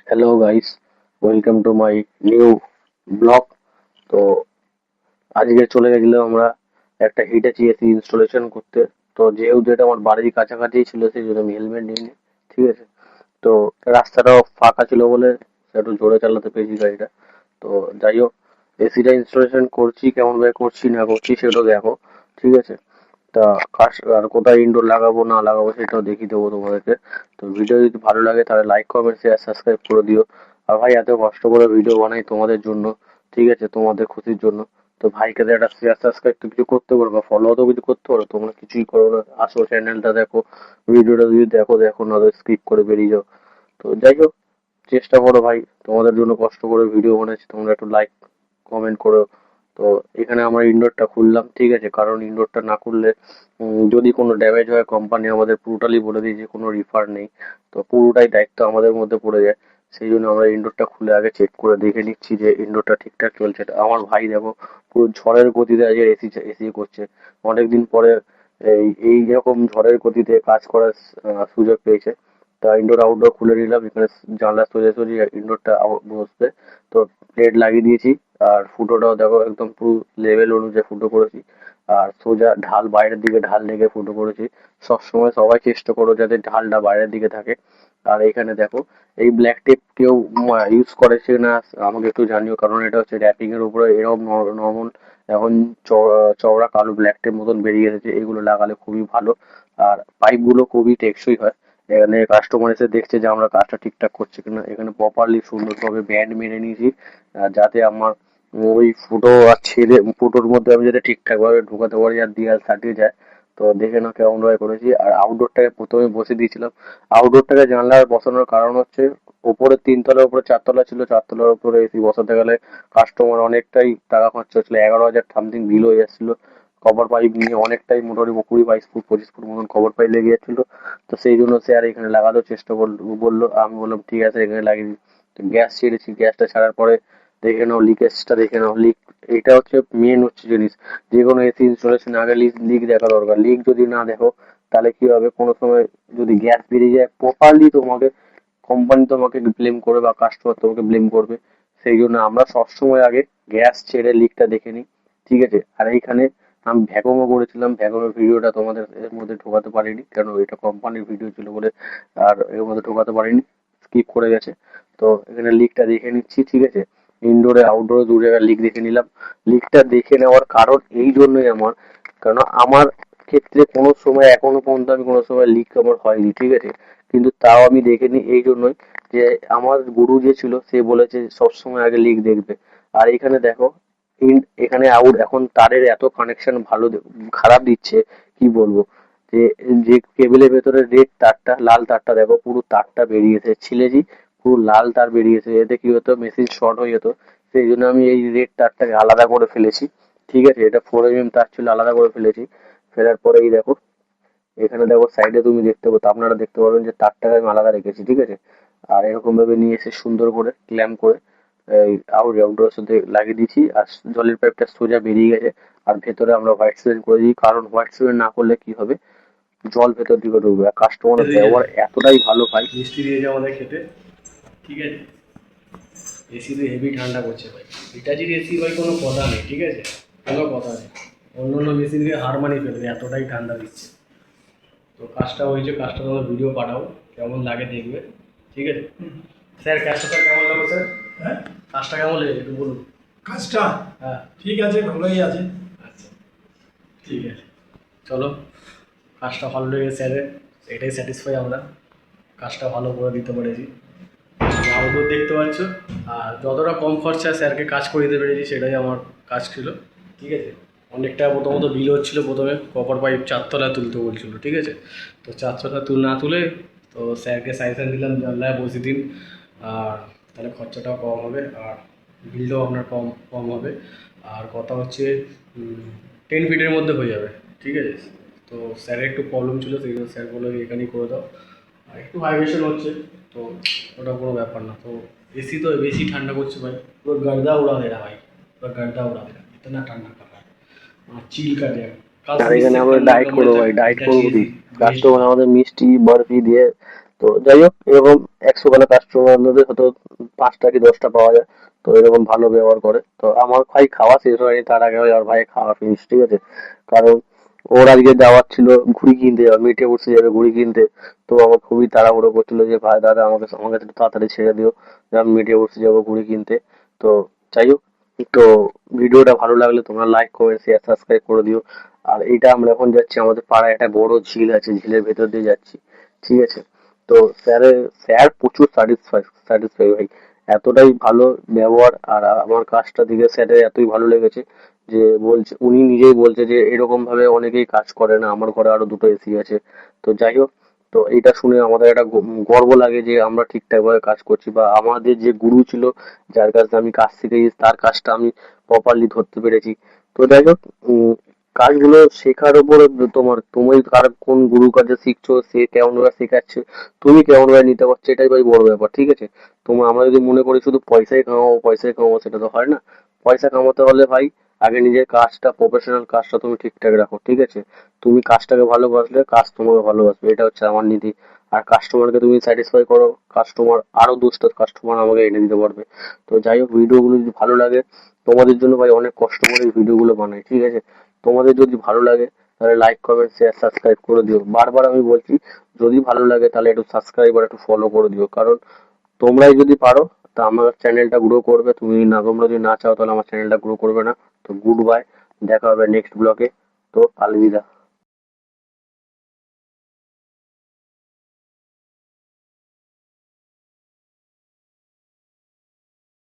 Hello guys, welcome to my new blog. তো আজকে চলে গেছিলাম আমরা একটা হিটাচি এসি ইনস্টলেশন করতে। তো যেহেতু এটা আমার বাড়ির কাছাকাছি ছিল সেই জন্য আমি হেলমেট নিইনি, ঠিক আছে। তো রাস্তাটাও ফাঁকা ছিল বলে একটু জোরে চালাতে পেরেছি গাড়িটা। তো যাই হোক, এসিটা ইনস্টলেশন করছি, কেমন ভাবে করছি না করছি সেটাও দেখো, ঠিক আছে। তা আর কোথায় ইনডোর লাগাবো না লাগাবো সেটাও দেখিয়ে দেবো তোমাদেরকে। তো ভিডিও যদি ভালো লাগে তাহলে লাইক কমেন্ট শেয়ার সাবস্ক্রাইব করে দিও। আর ভাই এত কষ্ট করে ভিডিও বানাই তোমাদের জন্য, ঠিক আছে, তোমাদের খুশির জন্য। তো ভাইকে তো একটা শেয়ার সাবস্ক্রাইব তো কিছু করতে পারো বা ফলো তো কিছু করতে পারো, তোমরা কিছুই করো না। আসো চ্যানেলটা দেখো, ভিডিওটা যদি দেখো দেখো, না স্কিপ করে বেরিয়ে যাও। তো যাই হোক, চেষ্টা করো ভাই, তোমাদের জন্য কষ্ট করে ভিডিও বানাচ্ছি, তোমরা একটু লাইক কমেন্ট করো। তো এখানে আমরা ইনডোরটা খুললাম, ঠিক আছে, কারণ ইনডোরটা না খুললে যদি কোনো ড্যামেজ হয় কোম্পানি আমাদের পুরোটালি বলে দিয়েছে কোনো রিফান্ড নেই। তো পুরোটাই দায়িত্ব আমাদের মধ্যে পড়ে যায়। সেই জন্য আমরা ইনডোরটা খুলে আগে চেক করে দেখে নিচ্ছি যে ইনডোরটা ঠিকঠাক চলছে। আমার ভাই দেখো, পুরো ঝড়ের গতিতে আজকে এসি এসি করছে। অনেকদিন পরে এই রকম ঝড়ের গতিতে কাজ করার সুযোগ পেয়েছে। তা ইনডোর আউটডোর খুলে নিলাম, এখানে জানলা সোজাসুজি ইনডোরটা বসবে। তো প্লেট লাগিয়ে দিয়েছি। আর ফুটোটাও দেখো একদম পুরো লেভেল অনুযায়ী ফুটো করেছি। আর সোজা ঢাল বাইরের দিকে ঢাল লেগে ফুটো করেছি। সবসময় সবাই চেষ্টা করো যাতে ঢালটা বাইরের দিকে থাকে। আর এখানে দেখো, এই ব্ল্যাক টেপ কেউ ইউজ করেছে না আমাকে একটু জানিও, কারণ এটা হচ্ছে র্যাপিং এর উপরে এরকম নর্মাল এখন চওড়া কালো ব্ল্যাক টেপ মতন বেরিয়ে এসেছে, এগুলো লাগালে খুবই ভালো। আর পাইপ গুলো খুবই টেকসই হয়। এখানে কাস্টমার এসে দেখছে যে আমরা কাজটা ঠিকঠাক করছি কিনা। এখানে প্রপারলি সুন্দরভাবে ব্যান্ড মেরে নিয়েছি, যাতে আমার ওই ফুটো আর ছেড়ে ফুটোর মধ্যে আমি যাতে ঠিকঠাক ভাবে ঢোকাতে পারি আর দেয়াল সাটিয়ে যায়। তো দেখে নাও কেমন ভাবে করেছি। আর আউটডোরটাকে প্রথমে বসে দিয়েছিলাম। আউটডোরটাকে জানলার বসানোর কারণ হচ্ছে, ওপরে তিনতলার উপরে চারতলা ছিল, চারতলার উপরে এসি বসাতে গেলে কাস্টমার অনেকটাই টাকা খরচা হচ্ছিল, 11,000 সামথিং বিল হয়ে যাচ্ছিল। কভার পাইপ নিয়ে অনেকটাই, মোটামুটি 20-22 ফুট 25 ফুট মতন কভার পাইপ লেগে যাচ্ছিল। তো সেই জন্য সে আর এখানে লাগানোর চেষ্টা বললো, আমি বললাম ঠিক আছে এখানে লাগিয়ে দিই। তো গ্যাস ছেড়েছি, গ্যাসটা ছাড়ার পরে দেখে নাও লিকেজটা দেখে নাও। লিক, এটা হচ্ছে মেন হচ্ছে জিনিস। যে কোনো এসি ইনস্টলেশন আগে লিক লিক দেখা দরকার। লিক যদি না দেখো তাহলে কি হবে, কোনো সময় যদি গ্যাস বেরিয়ে যায় প্রপারলি তোমাকে কোম্পানি তোমাকে ব্লেম করবে বা কাস্টমার তোমাকে ব্লেম করবে। সেই জন্য আমরা সবসময় আগে গ্যাস ছেড়ে লিকটা দেখে নিই, ঠিক আছে। আর এইখানে আমি ভ্যাকুমও করেছিলাম, ভ্যাকুমের ভিডিওটা তোমাদের এর মধ্যে ঢোকাতে পারিনি, কেন এটা কোম্পানির ভিডিও ছিল বলে। আর এর মধ্যে ঢোকাতে পারিনি, স্কিপ করে গেছে। তো এখানে লিকটা দেখে নিচ্ছি, ঠিক আছে। ইনডোরে আউটডোরে দু জায়গায় লিক দেখে নিলাম। লিকটা দেখে নেওয়ার কারণ এই জন্যই আমার, কারণ আমার ক্ষেত্রে কোনো সময় এখনো পর্যন্ত আমি কোনো সময় লিক আমার হয়নি, ঠিক আছে। কিন্তু তাও আমি দেখে নিই এই জন্যই যে আমার গুরু যে ছিল সে বলেছে সবসময় আগে লিক দেখবে। আর এখানে দেখো, এখানে আউট এখন তারের এত কানেকশন ভালো খারাপ দিচ্ছে, কি বলবো। যে যে কেবলের ভেতরে রেড তারটা লাল তারটা দেখো, পুরো তারটা বেরিয়েছে ছিলেছি, পুরো লাল তার বেরিয়েছে। এতে কি হতো, মেশিন শর্ট হয়ে যেত। সেই জন্য আমি এই রেড তারটাকে আলাদা করে ফেলেছি, ঠিক আছে। এটা 4 mm তার ছিল, আলাদা করে ফেলেছি। ফেরার পরে এই দেখো, এখানে দেখো সাইডে তুমি দেখতে পাবো, আপনারা দেখতে পাবেন যে তারটাকে আমি আলাদা রেখেছি, ঠিক আছে। আর এরকম ভাবে নিয়ে এসে সুন্দর করে ক্ল্যাম্প করে এই আউটডোরের সাথে লাগিয়ে দিয়েছি। আর জলের পাইপটা সোজা বেরিয়ে গেছে। আর ভেতরে আমরা হোয়াইট সিমেন্ট করে দিই, কারণ হোয়াইট সিমেন্ট না করলে কি হবে, জল ভেতর দিকে ঢুকবে। আর কাস্টমারের ব্যবহার এতটাই ভালো ভাই। মিষ্টি দিয়েছে আমাদের খেতে, ঠিক আছে। এসি তো হেভি ঠান্ডা করছে ভাই। হিটাচির এসি ভাই কোনো কথা নেই, ঠিক আছে, কোনো কথা নেই। অন্য অন্য মেশিন দিয়ে হার মানিয়ে ফেলবে, এতটাই ঠান্ডা দিচ্ছে। তো কাজটা হয়েছে, কাজটা তোমার ভিডিও পাঠাও, কেমন লাগে দেখবে, ঠিক আছে। স্যার কাজটা স্যার কেমন লাগলো স্যার? হ্যাঁ, কাজটা কেমন লেগেছে একটু বলুন। কাজটা হ্যাঁ ঠিক আছে, ভালোই আছে। আচ্ছা, ঠিক আছে, চলো। কাজটা ভালো লেগেছে স্যারের, এটাই স্যাটিসফাই আমরা, কাজটা ভালো করে দিতে পেরেছি। আউটডোর দেখতে পাচ্ছ। আর যতটা কম খরচা স্যারকে কাজ করে দিতে পেরেছি সেটাই আমার কাজ ছিল, ঠিক আছে। অনেকটা প্রথমত বিল হচ্ছিলো, প্রথমে কপার পাইপ 4 তলায় তুলতে বলছিল, ঠিক আছে। তো 4 তলা না তুলে তো স্যারকে সাজেশন দিলাম জানলায় বসে দিন, আর তাহলে খরচাটাও কম হবে আর বিলটাও আপনার কম কম হবে। আর কথা হচ্ছে 10 ফিটের মধ্যে হয়ে যাবে, ঠিক আছে। তো স্যারের একটু প্রবলেম ছিল, সেই জন্য স্যার বললো এখানেই করে দাও। আর একটু ভাইব্রেশন হচ্ছে, তো ওটা কোনো ব্যাপার না। তো एसी तो बेसी ठंडा করছে ভাই, পুরো गर्दा उड़ा दे रहा भाई, पूरा गर्दा उड़ा दे रहा, इतना ठंडा कर रहा है। चिल कर दिया। कल আর से এখানে इससे আমরা ठंडा ডায়েট कम করবো रहता ভাই, है ডায়েট हिटाची করবো কি, एसी, बेस्ट কাস্টমার भाई। আমাদের মিষ্টি বরফি দিয়ে তো যাই হোক, এরকম 100 খানা কাস্টমার মধ্যে হয়তো 5টা কি 10টা পাওয়া যায়, তো এরকম ভালো ব্যবহার করে। তো আমার ভাই খাওয়া শেষ হয়নি, তার আগে ওই আর ভাই খাওয়া ফিনিশ, ঠিক আছে। কারণ ওর আজকে যাওয়ার ছিল ঘুড়ি কিনতে, মিটে বসে যাবে ঘুড়ি কিনতে। তো আমার খুবই তাড়াহুড়ো করছিল যে ভাই দাদা আমাকে একটু তাড়াতাড়ি ছেড়ে দিও, যে আমি মিটে বসে যাবো ঘুড়ি কিনতে। তো যাই হোক, তো ভিডিওটা ভালো লাগলে তোমরা লাইক কমেন্ট শেয়ার সাবস্ক্রাইব করে দিও। আর এইটা আমরা এখন যাচ্ছি, আমাদের পাড়ায় একটা বড় ঝিল আছে, ঝিলের ভেতর দিয়ে যাচ্ছি, ঠিক আছে। তো স্যার প্রচুর স্যাটিসফাই ভাই, এতটাই ভালো ব্যবহার। আর আমার কাজটা দিকে স্যারের এতই ভালো লেগেছে যে বলছে, উনি নিজেই বলছে যে এরকম ভাবে অনেকেই কাজ করে না, আমার ঘরে আরো 2টো এসি আছে। তো যাই হোক, তো এটা শুনে আমাদের একটা গর্ব লাগে যে আমরা ঠিকঠাক ভাবে কাজ করছি, বা আমাদের যে গুরু ছিল, যার কাছে আমি কাজ শিখেছি, তার কাজটা আমি প্রপারলি ধরতে পেরেছি। তো যাই হোক, কাজগুলো শেখার উপরে তুমি কার কোন গুরুর কাছে শিখছো, সে কেমন ভাবে শেখাচ্ছে, তুমি কেমন ভাবে নিতে পারছো, এটাই ভাই বড় ব্যাপার, ঠিক আছে। আমরা যদি মনে করি শুধু পয়সাই কামাবো, সেটা তো হয় না। পয়সা কামাতে হলে ভাই আগে নিজের কাজটা, প্রফেশনাল কাজটা তুমি ঠিকঠাক রাখো, ঠিক আছে। তুমি কাজটাকে ভালোবাসলে কাজ তোমাকে ভালোবাসবে, এটা হচ্ছে আমার নীতি। আর কাস্টমারকে তুমি স্যাটিসফাই করো, কাস্টমার আরো 2টা কাস্টমার আমাকে এনে দিতে পারবে। তো যাই হোক, ভিডিওগুলো যদি ভালো লাগে, তোমাদের জন্য ভাই অনেক কষ্ট করে এই ভিডিওগুলো বানাই, ঠিক আছে। তোমাদের যদি ভালো লাগে তাহলে লাইক কমেন্ট শেয়ার সাবস্ক্রাইব করে দিও। বারবার আমি বলছি, যদি ভালো লাগে তাহলে একটু সাবস্ক্রাইব আর একটু ফলো করে দিও, কারণ তোমরাই যদি পারো তা আমার চ্যানেলটা গ্রো করবে। তোমরা যদি না চাও তাহলে আমার চ্যানেলটা গ্রো করবে না। তো গুড বাই, দেখা হবে নেক্সট ব্লগে। তো আলবিদা।